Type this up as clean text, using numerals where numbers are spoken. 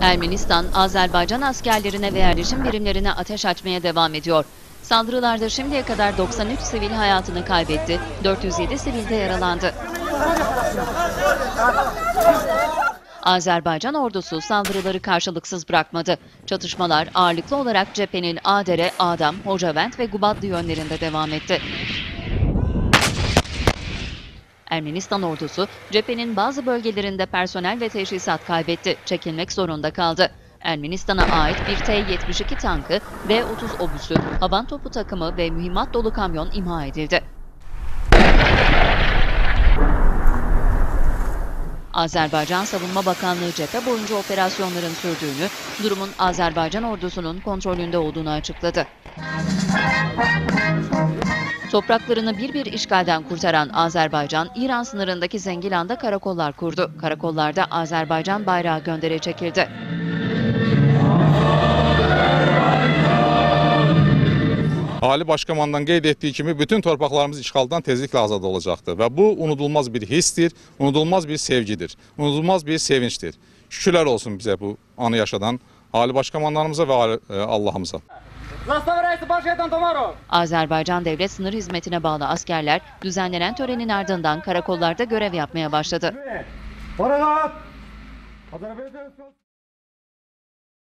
Ermenistan, Azerbaycan askerlerine ve yerleşim birimlerine ateş açmaya devam ediyor. Saldırılarda şimdiye kadar 93 sivil hayatını kaybetti, 407 sivil de yaralandı. Azerbaycan ordusu saldırıları karşılıksız bırakmadı. Çatışmalar ağırlıklı olarak cephenin Adere, Adam, Hocavent ve Gubadlı yönlerinde devam etti. Ermenistan ordusu cephenin bazı bölgelerinde personel ve teçhizat kaybetti, çekilmek zorunda kaldı. Ermenistan'a ait bir T-72 tankı, D-30 obüsü, havan topu takımı ve mühimmat dolu kamyon imha edildi. Azerbaycan Savunma Bakanlığı cephe boyunca operasyonların sürdüğünü, durumun Azerbaycan ordusunun kontrolünde olduğunu açıkladı. Topraklarını bir işgalden kurtaran Azerbaycan, İran sınırındaki Zengilan'da karakollar kurdu. Karakollarda Azerbaycan bayrağı gönderi çekildi. Ali Başkomandan qeyd etdiyi kimi bütün torpaqlarımız işğaldan tezliklə azad olacaqdır və bu unudulmaz bir hissdir, unudulmaz bir sevgidir, unudulmaz bir sevinçdir. Şükürlər olsun bizə bu anı yaşadan Ali Başkomandanımıza və Allah'ımıza. Azerbaycan Devlet Sınır Hizmetine bağlı askerler düzenlenen törenin ardından karakollarda görev yapmaya başladı.